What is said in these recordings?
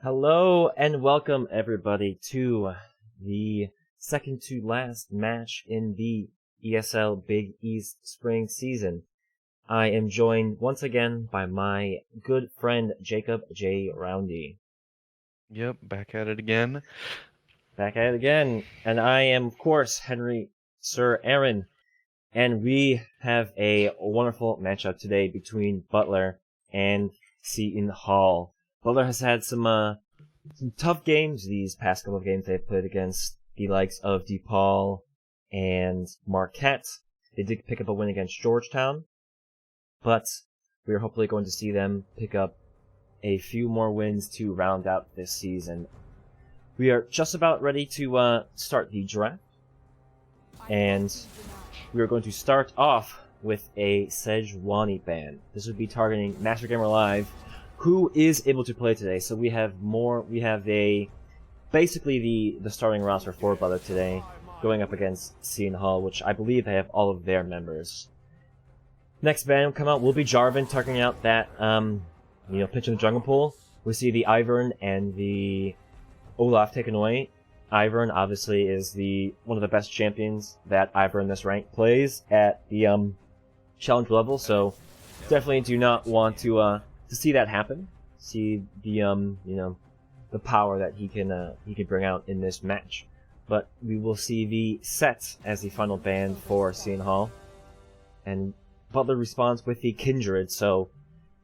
Hello and welcome everybody to the second to last match in the ESL Big East Spring season. I am joined once again by my good friend Jacob J. Roundy. Yep, back at it again. Back at it again. And I am, of course, Henry Sir Aaron. And we have a wonderful matchup today between Butler and Seton Hall. Butler has had some tough games these past couple of games they've played against the likes of DePaul and Marquette. They did pick up a win against Georgetown, but we are hopefully going to see them pick up a few more wins to round out this season. We are just about ready to start the draft, and we are going to start off with a Sejuani ban. This would be targeting Master Gamer Live, who is able to play today. So we have basically the starting roster for Butler today, going up against Seton Hall, which I believe they have all of their members. Next ban will come out will be Jarvan, targeting out that pitch in the jungle pool. We see the Ivern and the Olaf taken away. Ivern obviously is one of the best champions that Ivern in this rank plays at the challenge level, so definitely do not want to see that happen. See the power that he can bring out in this match. But we will see the Set as the final ban for Seton Hall, and Butler responds with the Kindred. So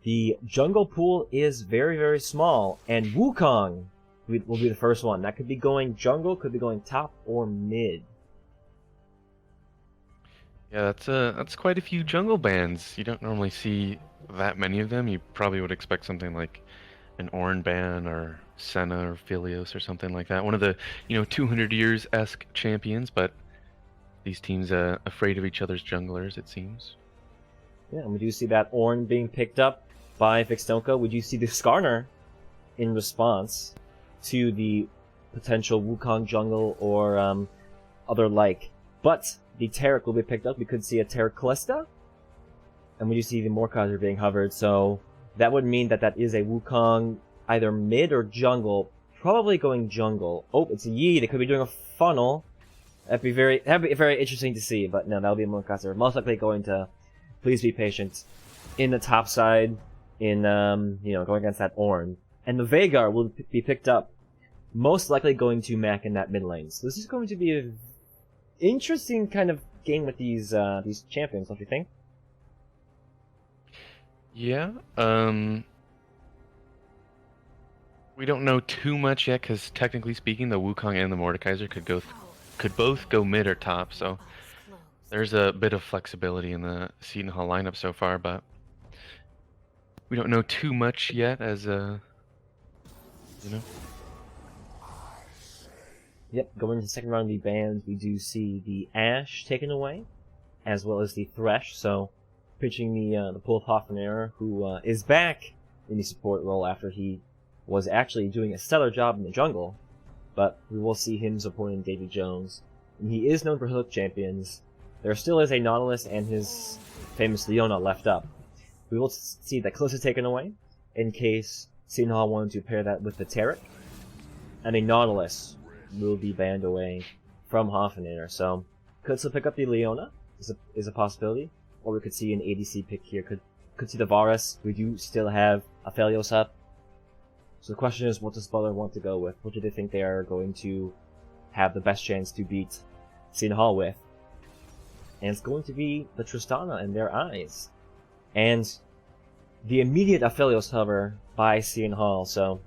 the jungle pool is very, very small, and Wukong will be the first one. That could be going jungle, could be going top or mid. Yeah, that's quite a few jungle bans. You don't normally see that many of them. You probably would expect something like an Ornn ban or Senna or Philios or something like that. One of the 200 years-esque champions, but these teams are afraid of each other's junglers, it seems. Yeah, and we do see that Ornn being picked up by Vixtonka. We do see the Skarner in response to the potential Wukong jungle or other like. But the Taric will be picked up. We could see a Taric Callista. And we do see the Mordekaiser being hovered, so that would mean that is a Wukong either mid or jungle. Probably going jungle. Oh, it's a Yi. They could be doing a funnel. That'd be very interesting to see, but no, that'll be a Mordekaiser. Most likely going to please be patient in the top side in going against that Ornn. And the Veigar will be picked up, most likely going to Mac in that mid lane. So this is going to be an interesting kind of game with these champions, don't you think? Yeah. We don't know too much yet, because technically speaking, the Wukong and the Mordekaiser could both go mid or top. So there's a bit of flexibility in the Seton Hall lineup so far, but we don't know too much yet, as Yep, going into the second round of the bans, we do see the Ashe taken away, as well as the Thresh. So pitching the pool of Hoffenheim, who is back in the support role after he was actually doing a stellar job in the jungle. But we will see him supporting Davy Jones. And he is known for hook champions. There still is a Nautilus and his famous Leona left up. We will see that Callista taken away, in case Seton Hall wanted to pair that with the Taric. And a Nautilus will be banned away from Hoffenheim. So could still pick up the Leona, is a possibility. Or we could see an ADC pick here. Could see the Varus. We do still have a Philios up. So the question is, what does Butler want to go with? What do they think they are going to have the best chance to beat Seton Hall with? And it's going to be the Tristana in their eyes. And the immediate Aphelios hover by Seton Hall. So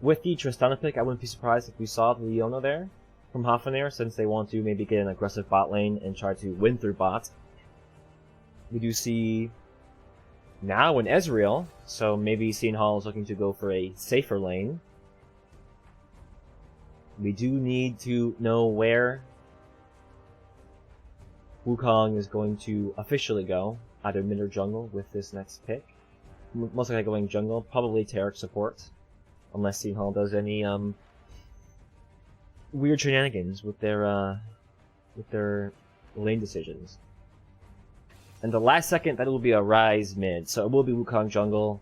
with the Tristana pick, I wouldn't be surprised if we saw the Leona there from Hoffenheim, since they want to maybe get an aggressive bot lane and try to win through bot. We do see now an Ezreal, so maybe Seton Hall is looking to go for a safer lane. We do need to know where Wukong is going to officially go, either mid or jungle with this next pick. Most likely going jungle, probably Taric support, unless Seton Hall does any weird shenanigans with their lane decisions. And the last second, that will be a Ryze mid. So it will be Wukong jungle,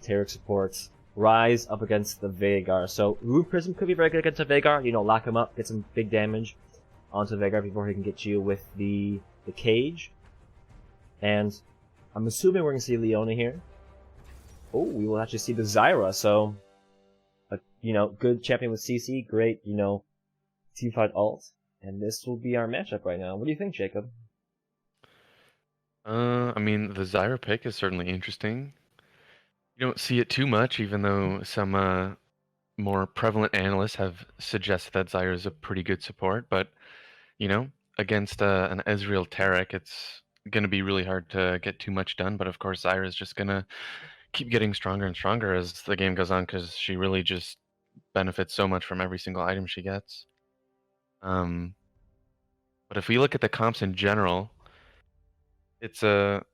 Taric supports, Rise up against the Veigar. So Rune Prism could be very good against the Veigar. You know, lock him up, get some big damage onto Veigar before he can get you with the cage. And I'm assuming we're going to see Leona here. Oh, we will actually see the Zyra. So, you know, good champion with CC. Great, you know, teamfight ult. And this will be our matchup right now. What do you think, Jacob? I mean, the Zyra pick is certainly interesting. You don't see it too much, even though some more prevalent analysts have suggested that Zyra is a pretty good support. But, you know, against an Ezreal Taric, it's going to be really hard to get too much done. But of course, Zyra is just going to keep getting stronger and stronger as the game goes on because she really just benefits so much from every single item she gets. But if we look at the comps in general, it's a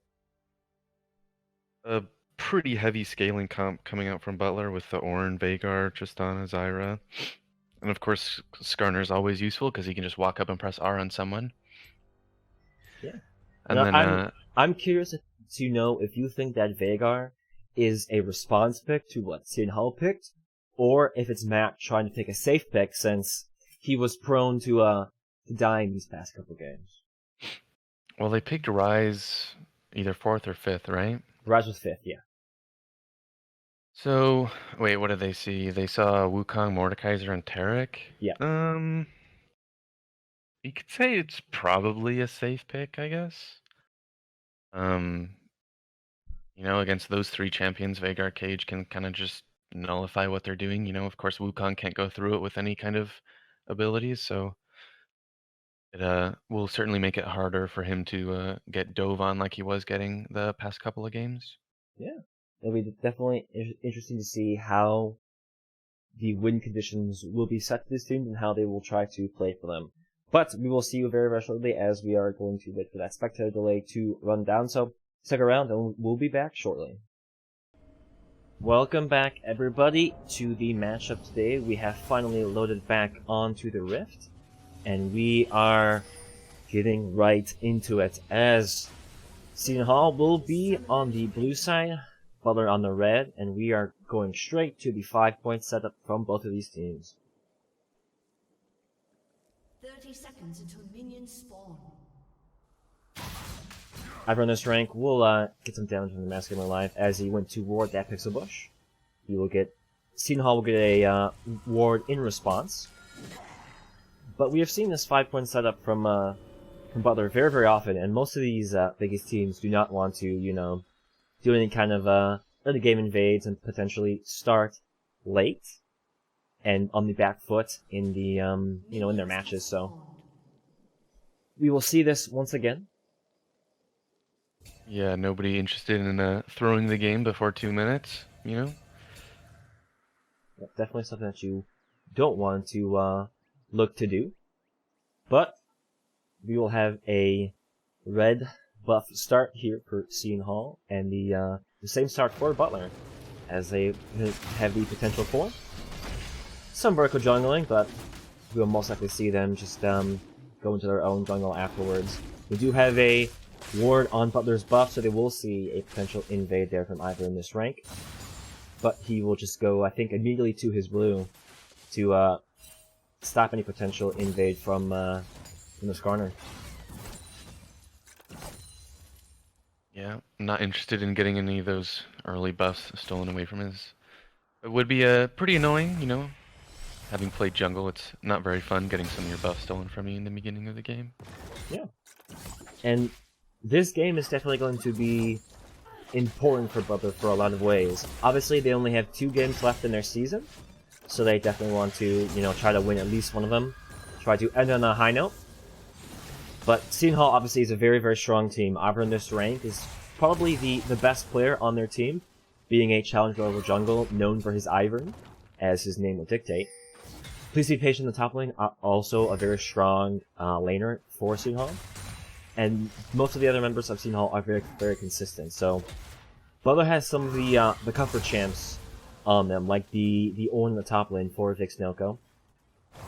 pretty heavy scaling comp coming out from Butler with the Ornn, Veigar, Tristana, Zyra. And of course, Skarner is always useful because he can just walk up and press R on someone. Yeah. And now, then I'm curious to know if you think that Veigar is a response pick to what Seton Hall picked, or if it's Matt trying to pick a safe pick since he was prone to die in these past couple games. well, they picked Rise either 4th or 5th, right? Rise was 5th, yeah. So, wait, what did they see? They saw Wukong, Mordekaiser, and Taric? Yeah. You could say it's probably a safe pick, I guess. You know, against those 3 champions, Veigar Cage can kind of just nullify what they're doing. You know, of course, Wukong can't go through it with any kind of abilities, so it will certainly make it harder for him to get dove on like he was getting the past couple of games. Yeah. It'll be definitely interesting to see how the win conditions will be set to these teams and how they will try to play for them. But we will see you very, very shortly as we are going to wait for that spectator delay to run down. So stick around and we'll be back shortly. Welcome back, everybody, to the matchup today. We have finally loaded back onto the Rift, and we are getting right into it as Seton Hall will be on the blue side, Butler on the red, and we are going straight to the 5-point setup from both of these teams. 30 seconds until minions spawn. I've run this rank. We'll get some damage from the Mask Gamer Life as he went toward that Pixel Bush. He will get... Seton Hall will get a ward in response. But we have seen this 5-point setup from Butler very, very often, and most of these biggest teams do not want to, you know, do any kind of early game invades and potentially start late and on the back foot in the you know, in their matches. So we will see this once again. Yeah, nobody interested in throwing the game before 2 minutes, you know? Yeah, definitely something that you don't want to look to do. But we will have a red buff start here for Seton Hall, and the same start for Butler, as they have the potential for some vertical jungling, but we'll most likely see them just go into their own jungle afterwards. We do have a ward on Butler's buff, so they will see a potential invade there from either in this rank. But he will just go, I think, immediately to his blue to stop any potential invade from the Skarner. Yeah, not interested in getting any of those early buffs stolen away from his. It would be pretty annoying, you know. Having played jungle, it's not very fun getting some of your buffs stolen from you in the beginning of the game. Yeah. And this game is definitely going to be important for Butler for a lot of ways. Obviously, they only have 2 games left in their season, so they definitely want to, you know, try to win at least one of them. Try to end on a high note. But Seton Hall obviously is a very, very strong team. Ivern in this rank is probably the best player on their team, being a challenger level jungle known for his Ivern, as his name would dictate. Please be patient in the top lane, also a very strong laner for Seton Hall. And most of the other members of Seton Hall are very, very consistent. So Butler has some of the comfort champs on them, like the Ornn in the top lane for Vix Nelko.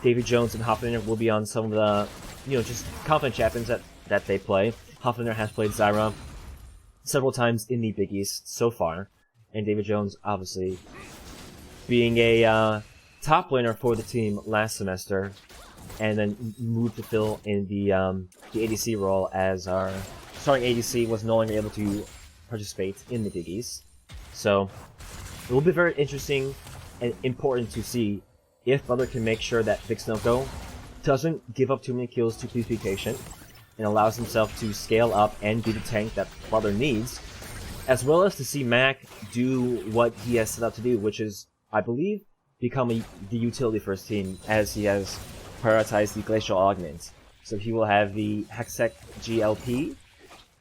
Davy Jones and Hoflaner will be on some of the, you know, just confident champions that they play. Hoflaner has played Zyra several times in the Big East so far, and David Jones obviously being a top laner for the team last semester, and then moved to fill in the ADC role as our starting ADC was no longer able to participate in the Big East. So it will be very interesting and important to see if Butler can make sure that Vixnoco doesn't give up too many kills to Please Be Patient and allows himself to scale up and be the tank that Butler needs, as well as to see Mac do what he has set out to do, which is, I believe, become the utility for his team, as he has prioritized the Glacial Augment. So he will have the Hextech GLP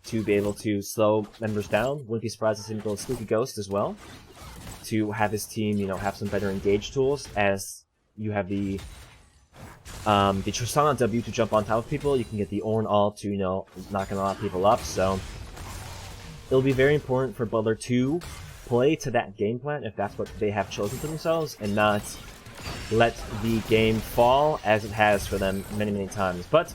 to be able to slow members down. Wouldn't be surprised to see him go Spooky Ghost as well, to have his team, you know, have some better engage tools, as you have the Tristana W to jump on top of people. You can get the Ornn ult to, you know, knocking a lot of people up. So it'll be very important for Butler to play to that game plan if that's what they have chosen for themselves, and not let the game fall as it has for them many times. But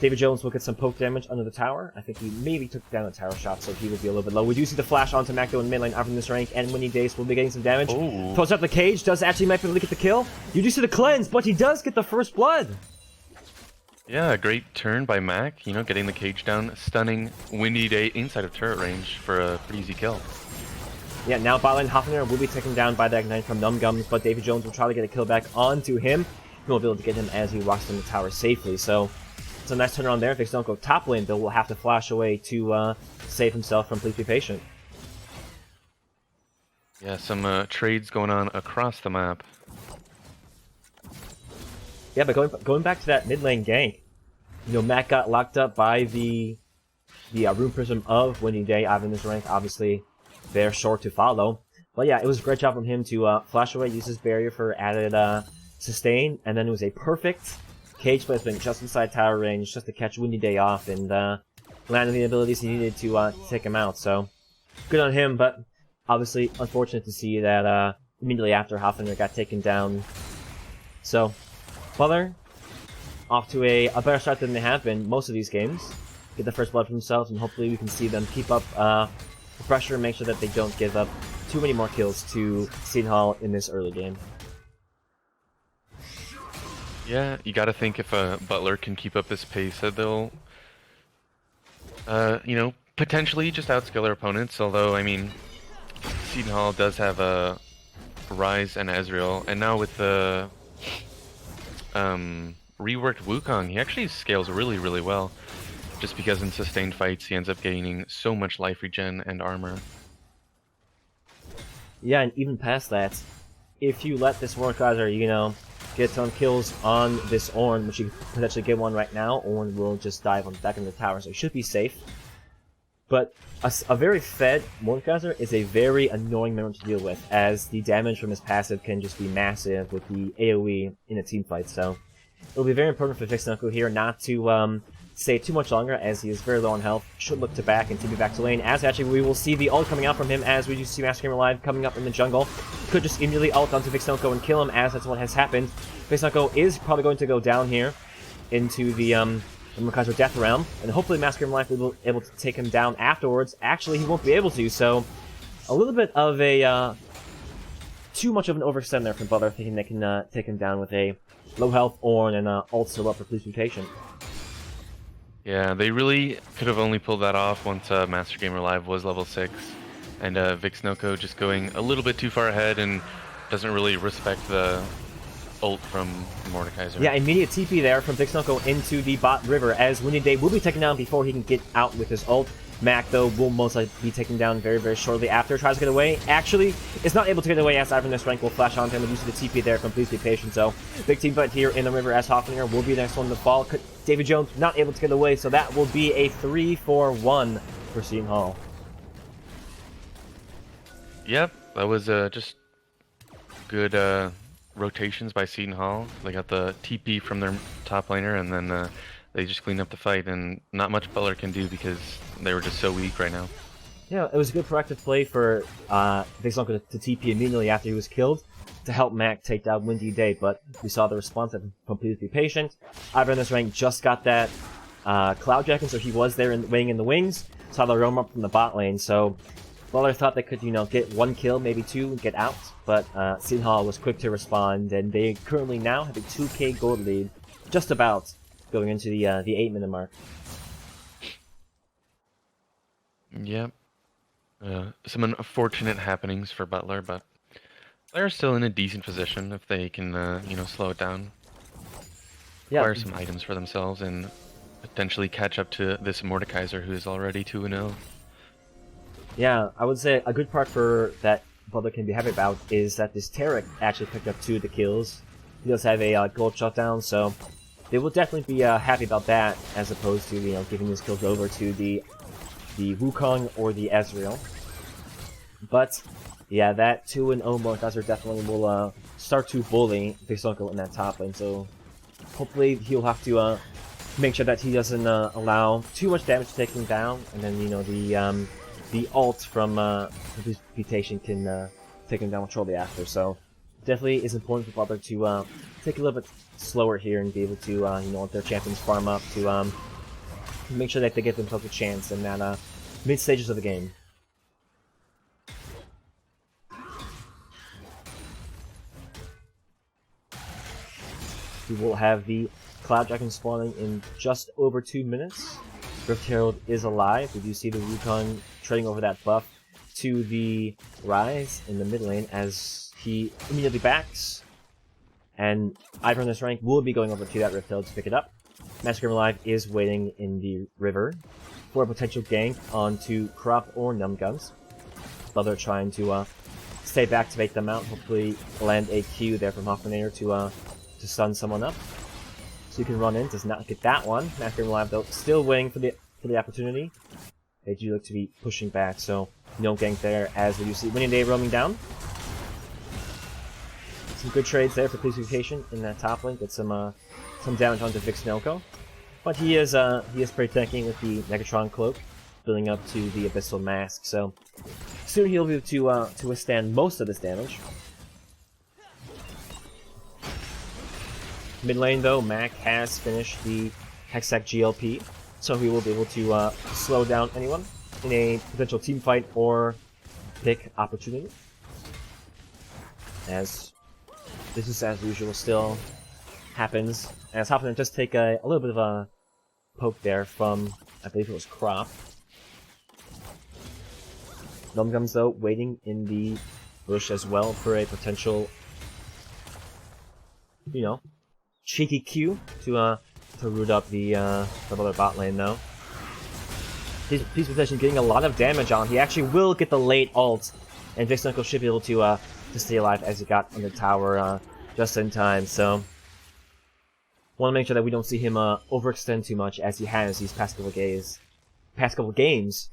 David Jones will get some poke damage under the tower. I think he maybe took down a tower shot, so he will be a little bit low. We do see the flash onto Macdo in mid lane out from this rank, and Winnie Dace will be getting some damage. Ooh. Throws up the cage, does actually might be able to get the kill. You do see the cleanse, but he does get the first blood. Yeah, a great turn by Mac, you know, getting the cage down, stunning Windy Day inside of turret range for a pretty easy kill. Yeah, now bot lane Hoffner will be taken down by the Ignite from Numb Gums, but David Jones will try to get a kill back onto him. He will be able to get him as he walks in the tower safely, so it's a nice turnaround there. If they don't go top lane, though, will have to flash away to save himself from Please Be Patient. Yeah, some trades going on across the map. Yeah, but going back to that mid lane gank, you know, Matt got locked up by the Rune Prism of Windy Day out in this rank. Obviously, they're short to follow. But yeah, it was a great job from him to flash away, use his barrier for added sustain, and then it was a perfect cage placement just inside tower range just to catch Windy Day off and land the abilities he needed to take him out. So good on him, but obviously unfortunate to see that immediately after Hoffner got taken down. So Butler off to a better start than they have been most of these games. Get the first blood for themselves, and hopefully we can see them keep up the pressure and make sure that they don't give up too many more kills to Seton Hall in this early game. Yeah, you gotta think if Butler can keep up this pace that they'll, you know, potentially just outscale their opponents, although, I mean, Seton Hall does have a Ryze and Ezreal, and now with the reworked Wukong, he actually scales really well, just because in sustained fights he ends up gaining so much life regen and armor. Yeah, and even past that, if you let this Mordekaiser, you know, get some kills on this Ornn, which you can potentially get one right now, Ornn will just dive back in the tower, so it should be safe. But a very fed Mordekaiser is a very annoying member to deal with, as the damage from his passive can just be massive with the AoE in a team fight. So it'll be very important for Vixnoco here not to stay too much longer, as he is very low on health. Should look to back and TP back to lane, as actually we will see the ult coming out from him, as we do see Master Gamer Live coming up in the jungle. Could just immediately ult onto Vixnoco and kill him, as that's what has happened. Vixnoco is probably going to go down here into the Mordekaiser Death Realm, and hopefully Master Gamer Live will be able to take him down afterwards. Actually, he won't be able to, so a little bit of a too much of an overextend there from Butler, thinking they can take him down with a low health Ornn and ult still up for Please Be Patient. Yeah, they really could have only pulled that off once Master Gamer Live was level 6, and Vixnoco just going a little bit too far ahead and doesn't really respect the ult from Mordekaiser. Yeah, immediate TP there from Vixnoco into the bot river, as Windy Day will be taken down before he can get out with his ult. Mac, though, will most likely be taken down very shortly after. Tries to get away. Actually, is not able to get away, as Ivan this rank will flash onto him and use the TP there from Please Be Patient. So, big team fight here in the river, as Hoffner will be the next one to fall. David Jones not able to get away, so that will be a 3-4-1 for Seton Hall. Yep, that was just good rotations by Seton Hall. They got the TP from their top laner, and then they just cleaned up the fight, and not much Butler can do because they were just so weak right now. Yeah, it was a good proactive play for Vixnoco to TP immediately after he was killed to help Mac take down Windy Day, but we saw the response from Please Be Patient. Ivan this rank just got that Cloud Jacket, so he was there waiting in the wings. Saw the roam up from the bot lane, so Butler thought they could, get 1 kill, maybe 2, and get out, but Seton was quick to respond, and they currently now have a 2k gold lead, just about going into the 8-minute mark. Yep. Some unfortunate happenings for Butler, but they're still in a decent position if they can, slow it down. Acquire some items for themselves and potentially catch up to this Mordekaiser who is already 2-0. Yeah, I would say a good part for that Butler can be happy about is that this Tarek actually picked up 2 of the kills. He does have a gold shutdown, so they will definitely be happy about that, as opposed to giving these kills over to the Wukong or the Ezreal. But yeah, that 2-0 Mordekaiser definitely will start to bully Vixuncle in that top lane. So hopefully he'll have to make sure that he doesn't allow too much damage to take him down, and then the ult from his reputation can take him down shortly after. So definitely is important for Butler to take a little bit slower here and be able to let their champions farm up to make sure that they give themselves a chance in that mid stages of the game. We will have the Cloud Dragon spawning in just over 2 minutes. Rift Herald is alive. We do see the Wukong trading over that buff to the Rise in the mid lane as he immediately backs. And Ivor in this rank will be going over to that Rift Herald to pick it up. Massacre Alive is waiting in the river for a potential gank onto Crop or Numbguns. Butler trying to stay back to make them out, hopefully land a Q there from Hoffmanator to stun someone up. So you can run in, does not get that one. Massacre Alive though, still waiting for the opportunity. They do look to be pushing back, so no gank there as we do see Winning Day roaming down. Some good trades there for Purification in that top lane, get some damage onto Vixuncle. But he is pretty tanky with the Negatron Cloak, building up to the Abyssal Mask, so soon he'll be able to withstand most of this damage. Mid lane though, Mac has finished the Hextech GLP, so he will be able to slow down anyone in a potential team fight or pick opportunity. As this is as usual still happens, as Hoffman just take a little bit of a poke there from, I believe it was Crop. Numbguns though waiting in the bush as well for a potential, cheeky Q to root up the other bot lane though. He's potentially getting a lot of damage on. He actually will get the late ult, and Vixuncle should be able to stay alive as he got on the tower just in time. So want to make sure that we don't see him overextend too much as he has these past couple games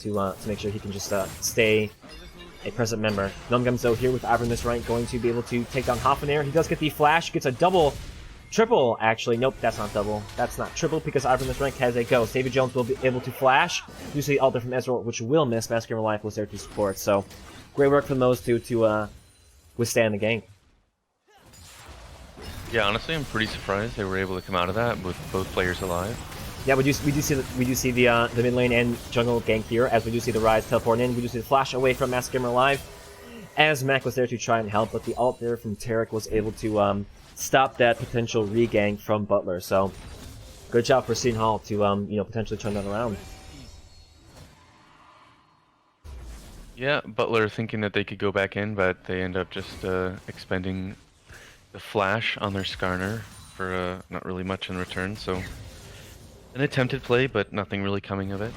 to make sure he can just stay a present member. Numbguns though here with Ivor in this rank going to be able to take down Hoffmanator. He does get the flash, gets a triple actually. Nope, that's not double. That's not triple because Ivor in this rank has a ghost. Davy Jones will be able to flash. You see the altar from Ezreal, which will miss. Massacre Life was there to support. So great work from those two to withstand the gank. Yeah, honestly, I'm pretty surprised they were able to come out of that with both players alive. Yeah, we do see the mid lane and jungle gank here, as we do see the Rise teleporting in. We do see the flash away from Massacre Live, as Mac was there to try and help, but the ult there from Tarek was able to stop that potential regank from Butler. So good job for Seton to potentially turn that around. Yeah, Butler thinking that they could go back in, but they end up just expending the flash on their Skarner for not really much in return. So an attempted play, but nothing really coming of it.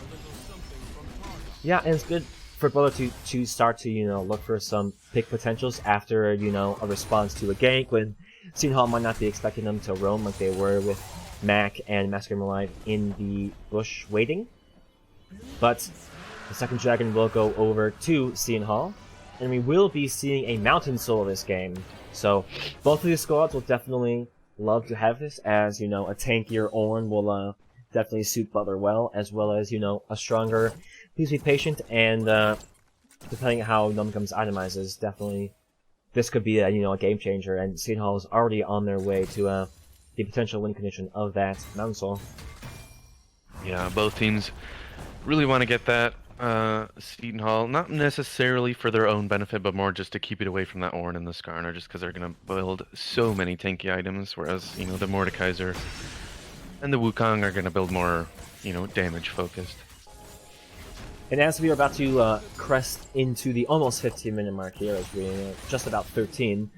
Yeah, and it's good for Butler to start to look for some pick potentials after a response to a gank when Seton might not be expecting them to roam like they were with Mac and Massacre Live in the bush waiting. But the second dragon will go over to Seton, and we will be seeing a Mountain Soul this game. So both of these squads will definitely love to have this, as a tankier Ornn will definitely suit Butler well as a stronger Please Be Patient, and depending on how Numbguns itemizes, definitely this could be a game changer, and Seton is already on their way to the potential win condition of that Mountain Soul. Yeah, both teams really want to get that. Seton Hall, not necessarily for their own benefit, but more just to keep it away from that Ornn and the Skarner, just because they're going to build so many tanky items, whereas, you know, the Mordekaiser and the Wukong are going to build more, you know, damage focused. And as we are about to crest into the almost 15-minute mark here, as we're just about 13,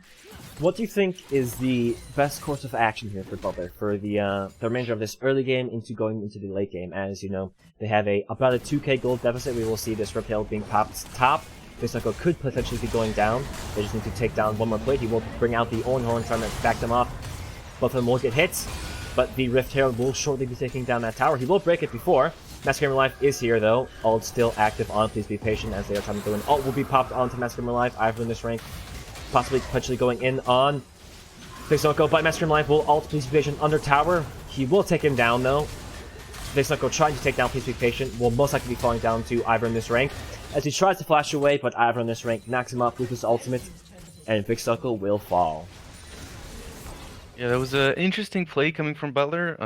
what do you think is the best course of action here for Butler for the remainder of this early game into going into the late game? As you know, they have about a 2k gold deficit. We will see this Riptail being popped top. This Knuckle could potentially be going down. They just need to take down one more plate. He will bring out the Ornn Horn, trying to back them off. Both of them will get hits, but the Rift Herald will shortly be taking down that tower. He will break it before. Massacre Life is here though. Ult still active on. Please be patient as they are trying to go in. Ult will be popped onto Massacre Life. Ivor in this rank. Possibly potentially going in on Vixnoko, but Massacre Life will ult Please Be Patient under tower. He will take him down though. Vixnoko trying to take down Please Be Patient will most likely be falling down to Ivor in this rank as he tries to flash away, but Ivor in this rank knocks him up with his ultimate, and Vixnoko will fall. Yeah, that was an interesting play coming from Butler.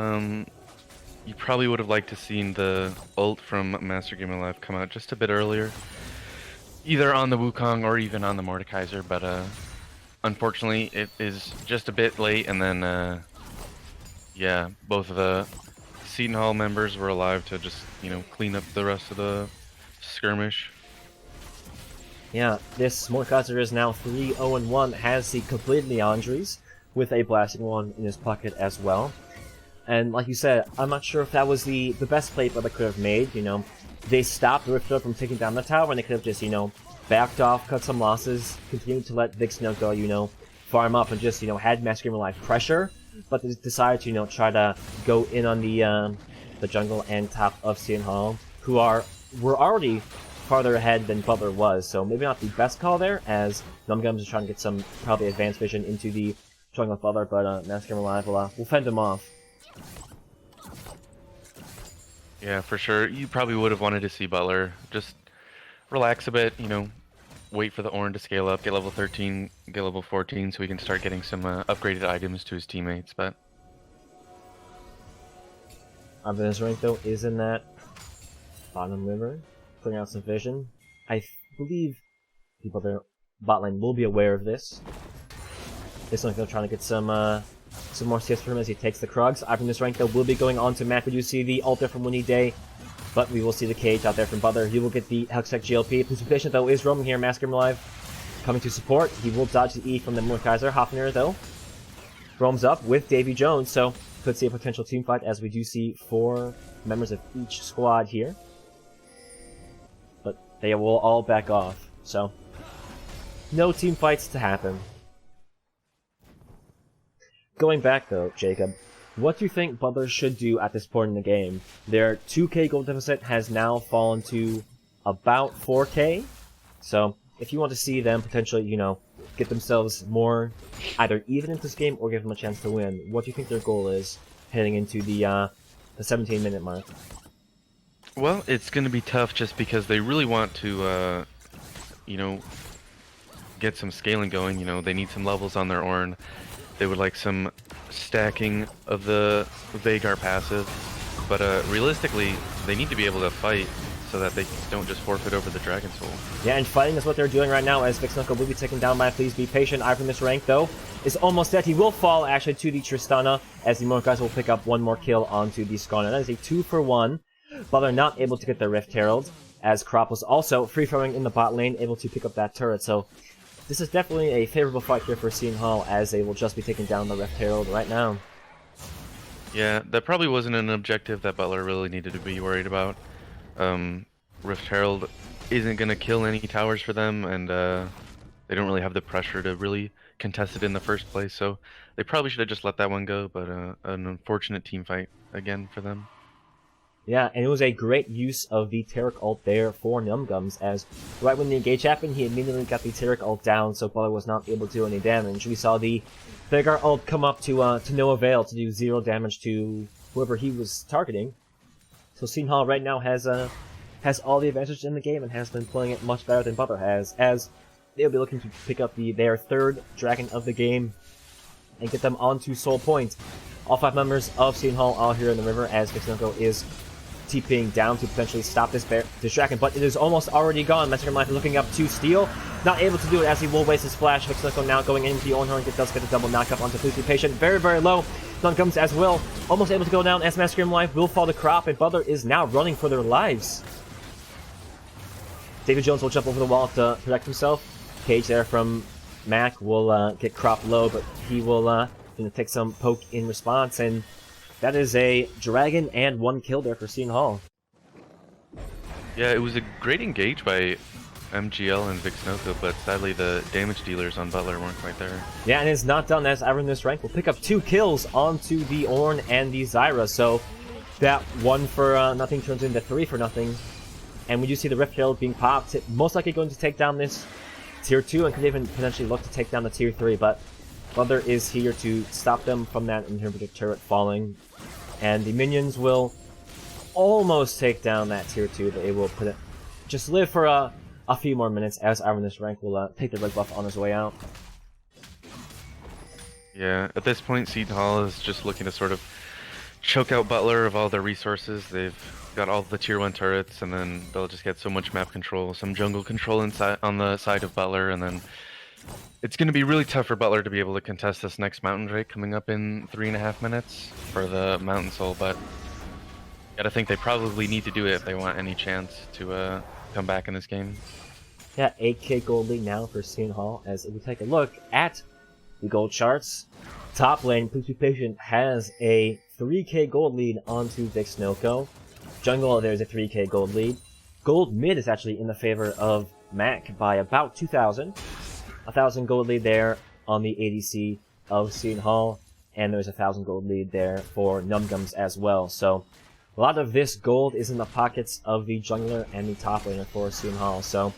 You probably would have liked to seen the ult from Master Gamer Life come out just a bit earlier. Either on the Wukong or even on the Mordekaiser, but unfortunately it is just a bit late, and then yeah, both of the Seton Hall members were alive to just, you know, clean up the rest of the skirmish. Yeah, this Mordekaiser is now 3-0-1, has the completed Leandries with a blasting one in his pocket as well. And like you said, I'm not sure if that was the best play Butler could have made, you know. They stopped Riptail from taking down the tower, and they could have just, you know, backed off, cut some losses, continued to let Vixnoko, you know, farm up and just, you know, had Massacre Life pressure, but they decided to, you know, try to go in on the jungle and top of Seton Hall, who were already farther ahead than Butler was, so maybe not the best call there, as Numgums is trying to get some probably advanced vision into the jungle of Butler, but Massacre Life will fend him off. Yeah, for sure. You probably would have wanted to see Butler just relax a bit, you know, wait for the Ornn to scale up, get level 13, get level 14, so we can start getting some upgraded items to his teammates, but... His rank, though, is in that bottom river, putting out some vision. I believe people there bot lane will be aware of this. This one's trying to get some more CS for him as he takes the Krugs. Ivor in this rank, though, will be going on to Mac. We do see the ult there from Winnie Day, but we will see the cage out there from Butler. He will get the Hextech GLP. Please be patient, though, is roaming here. Massacre Live coming to support. He will dodge the E from the Mordekaiser. Hoffner, though, roams up with Davy Jones, so could see a potential team fight as we do see 4 members of each squad here. But they will all back off, so no team fights to happen. Going back though, Jacob, what do you think Butler should do at this point in the game? Their 2k gold deficit has now fallen to about 4k, so if you want to see them potentially, you know, get themselves more either even into this game or give them a chance to win, what do you think their goal is heading into the 17-minute mark? Well, it's going to be tough just because they really want to, you know, get some scaling going. You know, they need some levels on their Ornn. They would like some stacking of the Vagar passive, but realistically, they need to be able to fight so that they don't just forfeit over the Dragon Soul. Yeah, and fighting is what they're doing right now as Vixnoko will be taken down by Please Be Patient. Ivor in this rank, though, is almost dead. He will fall, actually, to the Tristana, as the Mordekaiser will pick up one more kill onto the Skarner. That is a 2-for-1. Butler not able to get the Rift Herald, as Crop was also free-throwing in the bot lane, able to pick up that turret, so this is definitely a favorable fight here for Seton Hall, as they will just be taking down the Rift Herald right now. Yeah, that probably wasn't an objective that Butler really needed to be worried about. Rift Herald isn't going to kill any towers for them, and they don't really have the pressure to really contest it in the first place, so they probably should have just let that one go, but an unfortunate team fight again for them. Yeah, and it was a great use of the Taric ult there for Numgums, as right when the engage happened, he immediately got the Taric ult down, so Butler was not able to do any damage. We saw the Vagar ult come up to no avail, to do 0 damage to whoever he was targeting. So Seton Hall right now has all the advantage in the game and has been playing it much better than Butler has, as they'll be looking to pick up their 3rd dragon of the game and get them onto Soul Point. All 5 members of Seton Hall are here in the river, as Vixnoko is TPing down to potentially stop this distraction, but it is almost already gone. Massacre Life looking up to steal. Not able to do it as he will waste his flash. Vixnoko now going into the Ornhorn. Does get a double knockup onto Please Be Patient. Very, very low. None comes as well. Almost able to go down as Massacre Life will fall the crop, and Butler is now running for their lives. David Jones will jump over the wall to protect himself. Cage there from Mac will get crop low, but he will take some poke in response, and that is a dragon and 1 kill there for Seton Hall. Yeah, it was a great engage by MGL and Vixnoko, but sadly the damage dealers on Butler weren't quite there. Yeah, and it's not done as Iron Rank will pick up 2 kills onto the Ornn and the Zyra, so that 1 for nothing turns into 3 for nothing. And we do see the Rift Herald being popped. It's most likely going to take down this Tier 2 and could even potentially look to take down the Tier 3, but Butler is here to stop them from that inhibitor turret falling. And the minions will almost take down that Tier 2, but it will just live for a few more minutes as Iron Rank will take the red buff on his way out. Yeah, at this point Seton Hall is just looking to sort of choke out Butler of all their resources. They've got all the tier 1 turrets, and then they'll just get so much map control, some jungle control inside on the side of Butler, and then it's going to be really tough for Butler to be able to contest this next Mountain Drake coming up in 3.5 minutes for the Mountain Soul, but gotta think they probably need to do it if they want any chance to come back in this game. Yeah, 8k gold lead now for Seton Hall. As if we take a look at the gold charts, top lane, Please Be Patient has a 3k gold lead onto Vixnoko. Jungle, there's a 3k gold lead. Gold mid is actually in the favor of Mac by about 2,000. 1,000 gold lead there on the ADC of Seton Hall, and there's 1,000 gold lead there for Numgums as well. So a lot of this gold is in the pockets of the jungler and the top laner for Seton Hall. So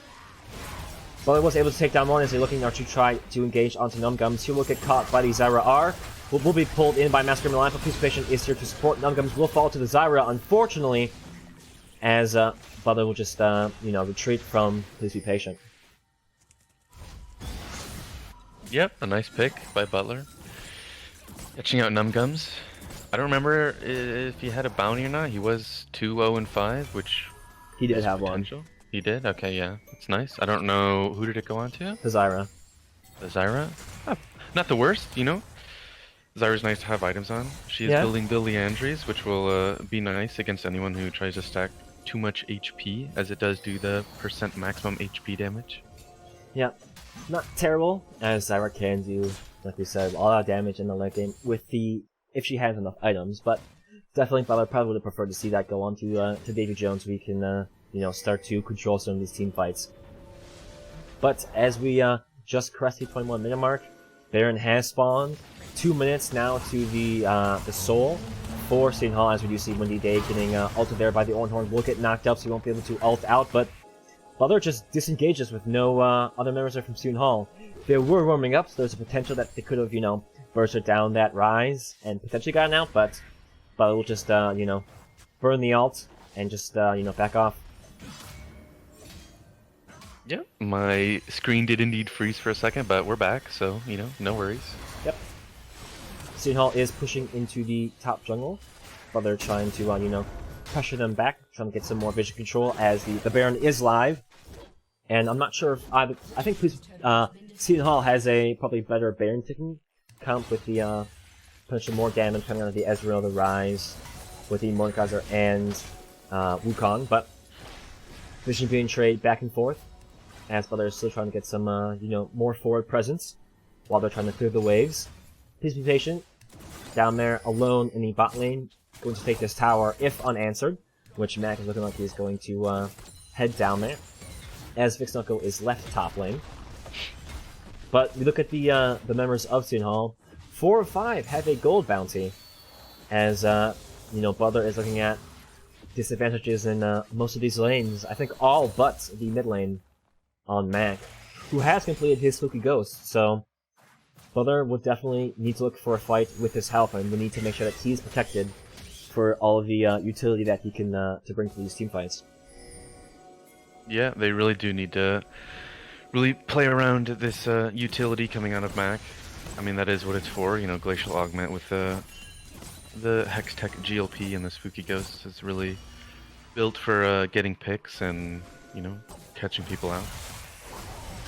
Butler was able to take down one as they're looking to try to engage onto Numgums. He will get caught by the Zyra R. Will be pulled in by Massacre Life, but Please Be Patient is here to support. Numgums will fall to the Zyra, unfortunately, as Butler will just, retreat from Please Be Patient. Yep, a nice pick by Butler. Catching out Numgums. I don't remember if he had a bounty or not. He was 2-0-5, which He did have potential. One. He did? Okay, yeah. That's nice. I don't know, who did it go on to? The Zyra. The Zyra? Oh, not the worst, you know? Zyra's nice to have items on. She is building the Leandries, which will be nice against anyone who tries to stack too much HP, as it does do the % maximum HP damage. Yeah, not terrible, as Zyra can do, like we said, a lot of damage in the late game with if she has enough items, but definitely Butler probably would have preferred to see that go on to Davy Jones, so we can, start to control some of these team fights. But as we just crossed the 21-minute mark, Baron has spawned. 2 minutes now to the Soul for Seton Hall, as we do see Windy Day getting ulted there by the Ornhorn. Will get knocked up, so he won't be able to ult out, but Butler just disengages with no other members there from Seton Hall. They were warming up, so there's a potential that they could have, bursted down that rise and potentially gotten out, but Butler will just, burn the ult and just, back off. Yeah, my screen did indeed freeze for a second, but we're back, so, no worries. Yep. Seton Hall is pushing into the top jungle, but they're trying to, pressure them back, trying to get some more vision control as the Baron is live. And I'm not sure if I think Seton Hall has a probably better Baron ticking comp with the potential more damage coming out of the Ezreal, the Rise, with the Mordekaiser and Wukong, but vision being traded back and forth as Butler is still trying to get some, more forward presence while they're trying to clear the waves. Please be patient. Down there, alone in the bot lane, going to take this tower if unanswered, which Mac is looking like he's going to head down there, as Vixnoko is left top lane. But we look at the members of Seton Hall. 4 of 5 have a gold bounty, as Butler is looking at disadvantages in most of these lanes. I think all but the mid lane on Mac, who has completed his Spooky Ghost, so Butler would definitely need to look for a fight with his help, and we need to make sure that he's protected for all of the utility that he can to bring to these team fights. Yeah, they really do need to really play around this utility coming out of Mac. I mean, that is what it's for, Glacial Augment with the Hex Tech GLP and the Spooky Ghosts is really built for getting picks and, you know, catching people out.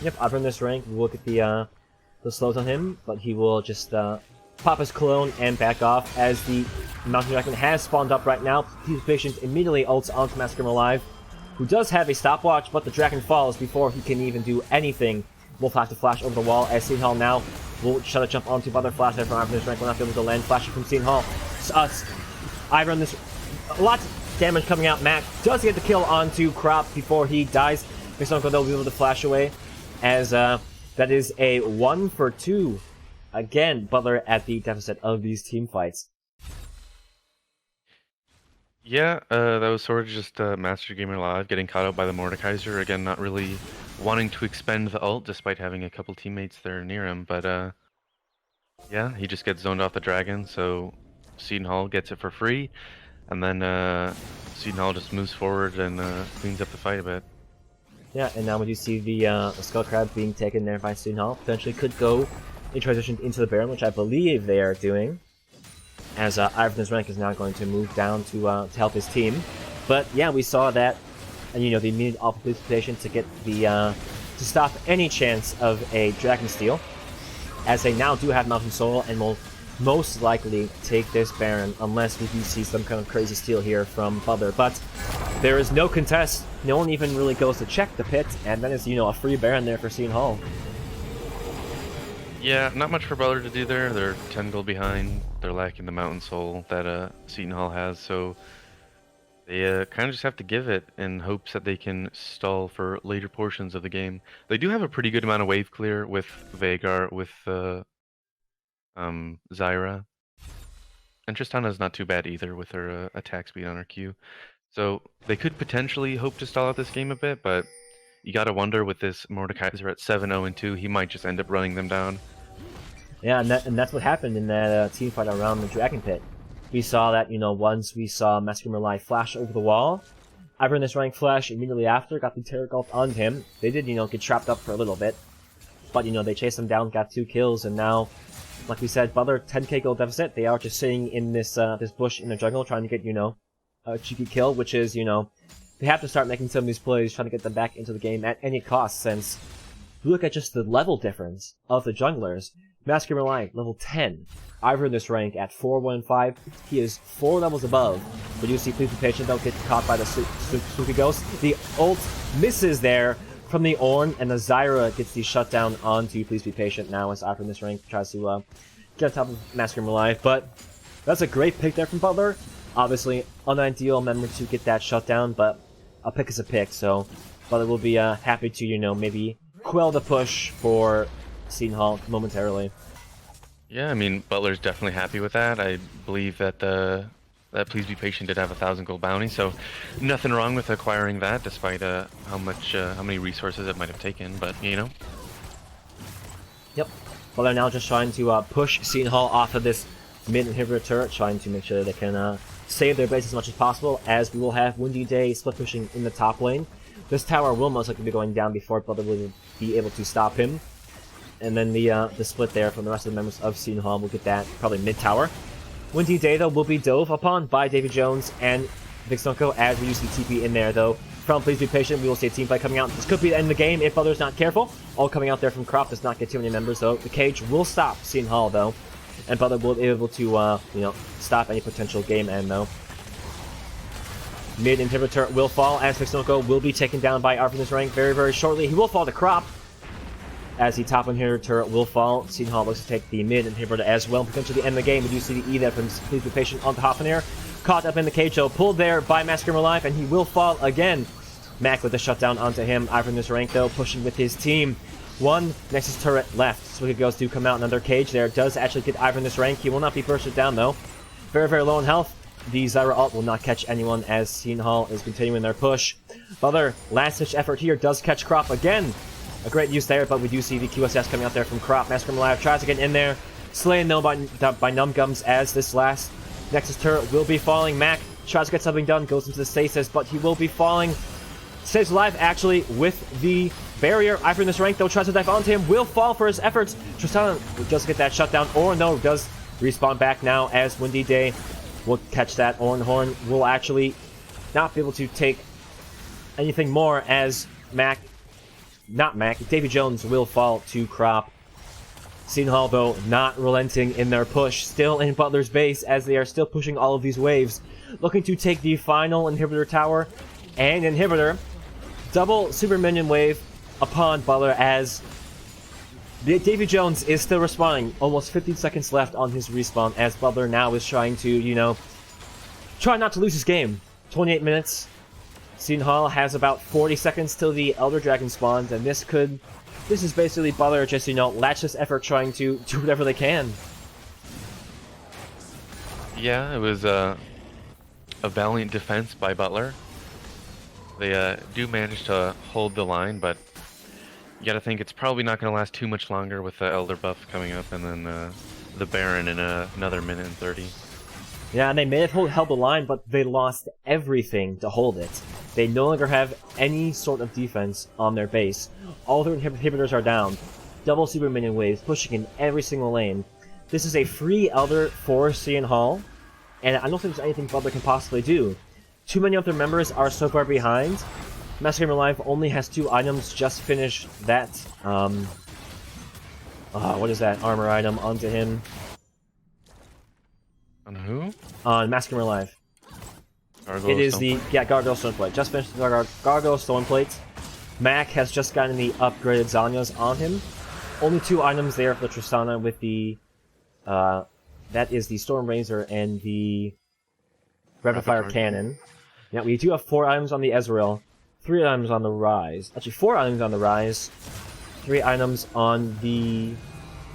Yep, I've run this rank. We'll get the slows on him, but he will just pop his clone and back off as the Mountain Dragon has spawned up right now. He's patient, immediately ults onto Massacre Alive, who does have a stopwatch, but the dragon falls before he can even do anything. Wolf has to flash over the wall as Seton now will try to jump onto Butler. Flash there from Ivan this rank, will not be able to land. Flashing from Seton. I run this. Lots of damage coming out. Mac does get the kill onto Crop before he dies. Seton will be able to flash away as that is a 1 for 2. Again, Butler at the deficit of these team fights. Yeah, that was sort of just Master Gamer Live getting caught out by the Mordekaiser. Again, not really wanting to expend the ult despite having a couple teammates there near him. But yeah, he just gets zoned off the dragon, so Seton gets it for free. And then Seton just moves forward and cleans up the fight a bit. Yeah, and now we do see the Skull Crab being taken there by Seton. Potentially could go in transition into the Baron, which I believe they are doing. As Ivan's rank is now going to move down to help his team. But yeah, we saw that, and you know, the immediate opportunity to get the to stop any chance of a Dragon Steal, as they now do have Mountain Soul and will most likely take this Baron unless we do see some kind of crazy steal here from Butler. But there is no contest. No one even really goes to check the pit, and then it's, you know, a free Baron there for Seton. Yeah, not much for Butler to do there. They're 10 gold behind. They're lacking the Mountain Soul that Seton has, so they kind of just have to give it in hopes that they can stall for later portions of the game. They do have a pretty good amount of wave clear with Veigar, with Zyra. And Tristana's not too bad either with her attack speed on her Q. So they could potentially hope to stall out this game a bit, but you gotta wonder with this Mordekaiser at 7-0-2, he might just end up running them down. Yeah, and that's what happened in that team fight around the Dragon Pit. We saw that, you know, once we saw Massacre Live flash over the wall, Ivan this rank flash immediately after, got the Terror Gulp on him. They did, you know, get trapped up for a little bit, but, you know, they chased him down, got 2 kills, and now, like we said, Butler 10k gold deficit. They are just sitting in this this bush in the jungle trying to get, you know, a cheeky kill, which is, you know, they have to start making some of these plays, trying to get them back into the game at any cost, since if you look at just the level difference of the junglers, Massacre Live, level 10. Ivan this rank at 4-1-5. He is 4 levels above. But you see, please be patient, don't get caught by the Spooky Ghost. The ult misses there from the Ornn, and the Zyra gets the shutdown onto Please Be Patient now as Ivan this rank tries to get on top of Massacre Live. But that's a great pick there from Butler. Obviously, unideal member to get that shutdown, but a pick is a pick, so Butler will be happy to, you know, maybe quell the push for Seton momentarily. Yeah, I mean, Butler's definitely happy with that. I believe that that Please Be Patient did have 1,000 gold bounty, so nothing wrong with acquiring that, despite how many resources it might have taken. But you know. Yep. Well, they're now just trying to push Seton off of this mid inhibitor turret, trying to make sure they can save their base as much as possible, as we will have Windy Day split pushing in the top lane. This tower will most likely be going down before Butler will be able to stop him. And then the split there from the rest of the members of Seton will get that probably mid-tower. Windy Day, though, will be dove upon by David Jones and Vixnoko as we use the TP in there, though. From Please Be Patient, we will see a team fight coming out. This could be the end of the game if Butler's not careful. All coming out there from Crop does not get too many members, though. The cage will stop Seton, though. And Butler will be able to, you know, stop any potential game end, though. Mid inhibitor will fall as Vixnoko will be taken down by Arvin this rank very, very shortly. He will fall to Crop, as the top inhibitor turret will fall. Seton looks to take the mid inhibitor as well, potentially end the game. We do see the E there from Please Be Patient onto Hoffenheim. Caught up in the cage, though, pulled there by Massacre Live, and he will fall again. Mac with the shutdown onto him. Ivan this rank, though, pushing with his team. One Nexus turret left. Spooky Ghost do come out. Another cage there. Does actually get Ivan this rank. He will not be bursted down, though. Very, very low in health. The Zyra ult will not catch anyone as Seton is continuing their push. Butler, last-ditch effort here, does catch Crop again. A great use there, but we do see the QSS coming out there from Crop. Massacre Live tries to get in there. Slain, though, by Numgums as this last Nexus turret will be falling. Mac tries to get something done, goes into the stasis, but he will be falling. Stays alive, actually, with the barrier. Ivan this rank, though, tries to dive onto him, will fall for his efforts. Tristana does get that shutdown, or no, does respawn back now as Windy Day will catch that. Horn will actually not be able to take anything more as Davy Jones will fall to Crop. Seton Hall, though, not relenting in their push, still in Butler's base as they are still pushing all of these waves, looking to take the final inhibitor tower and inhibitor. Double super minion wave upon Butler as Davy Jones is still respawning. Almost 15 seconds left on his respawn as Butler now is trying to, try not to lose his game. 28 minutes. Seton Hall has about 40 seconds till the Elder Dragon spawns, and this is basically Butler just, latchless effort trying to do whatever they can. Yeah, it was a valiant defense by Butler. They do manage to hold the line, but you gotta think it's probably not gonna last too much longer with the Elder buff coming up and then the Baron in another minute and 30. Yeah, and they may have held the line, but they lost everything to hold it. They no longer have any sort of defense on their base. All their inhibitors are down. Double super minion waves pushing in every single lane. This is a free Elder for Seton Hall, and I don't think there's anything Butler can possibly do. Too many of their members are so far behind. Massacre Live only has 2 items, just finished that, what is that armor item onto him? On who? On Massacre Live. It is the Gargoyle Stoneplate. Just finished the Gargoyle Stoneplate. Mac has just gotten the upgraded Zanyas on him. Only 2 items there for the Tristana with the that is the Storm Razor and the Rapid Fire Cannon. Now we do have 4 items on the Ezreal, 3 items on the Rise. Actually 4 items on the Rise, 3 items on the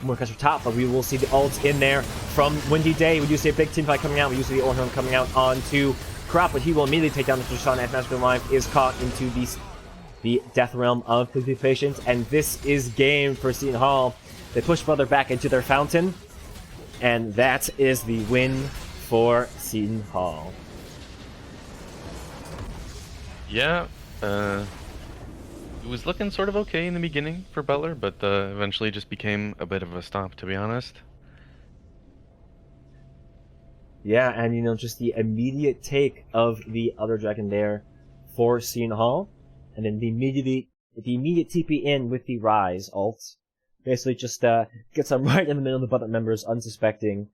Mordekaiser top, but we will see the ults in there from Windy Day. We do see a big teamfight coming out. We do see the Ornhorn coming out onto Crop, but he will immediately take down the Tristana as Master Live is caught into the death realm of Please Be Patient, and this is game for Seton Hall. They push Butler back into their fountain, and that is the win for Seton Hall. Yeah, it was looking sort of okay in the beginning for Butler, but eventually just became a bit of a stop, to be honest. Yeah, and just the immediate take of the Elder Dragon there for Seton Hall, and then the immediate TP in with the Rise ult. Basically just gets them right in the middle of the Butler members, unsuspecting.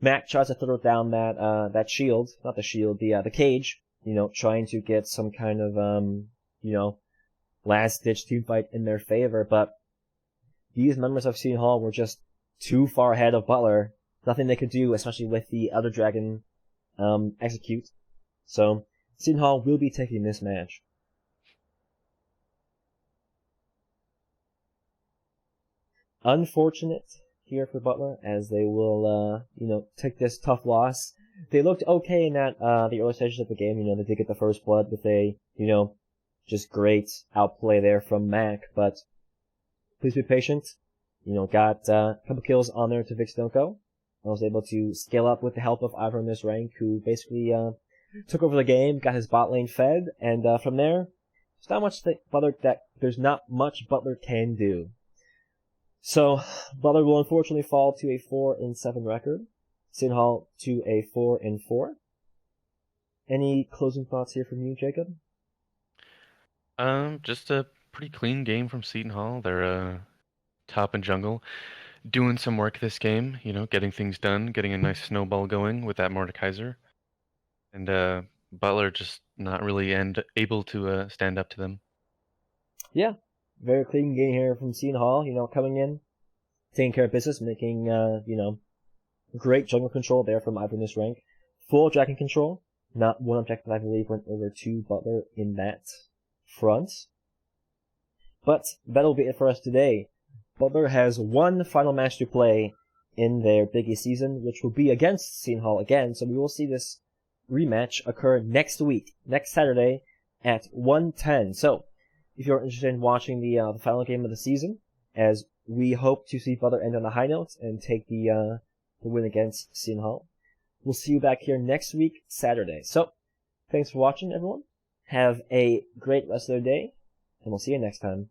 Mac tries to throw down that shield, not the shield, the cage, trying to get some kind of last-ditch teamfight in their favor, but these members of Seton Hall were just too far ahead of Butler. Nothing they could do, especially with the Elder Dragon execute. So, Seton Hall will be taking this match. Unfortunate here for Butler, as they will, take this tough loss. They looked okay in the early stages of the game. They did get the first blood with a, just great outplay there from Mac, but Please Be Patient, got a couple kills on there to Vix Donko. I was able to scale up with the help of Ivor in this rank, who basically took over the game, got his bot lane fed, and from there, there's not much Butler can do. So, Butler will unfortunately fall to a 4-7 record. Seton Hall to a 4-4. Any closing thoughts here from you, Jacob? Just a pretty clean game from Seton Hall. They're top and jungle, doing some work this game. Getting things done, getting a nice snowball going with that Mordekaiser, and Butler just not really able to stand up to them. Yeah, very clean game here from Seton Hall. Coming in, taking care of business, making great jungle control there from Ivor in this rank. Full dragon control. Not one objective, I believe, went over to Butler in that front. But that'll be it for us today. Butler has one final match to play in their Big East season, which will be against Seton Hall again, so we will see this rematch occur next week, next Saturday at 1:10. So, if you're interested in watching the final game of the season, as we hope to see Butler end on a high note and take the win against Seton Hall, we'll see you back here next week, Saturday. So, thanks for watching, everyone. Have a great rest of the day, and we'll see you next time.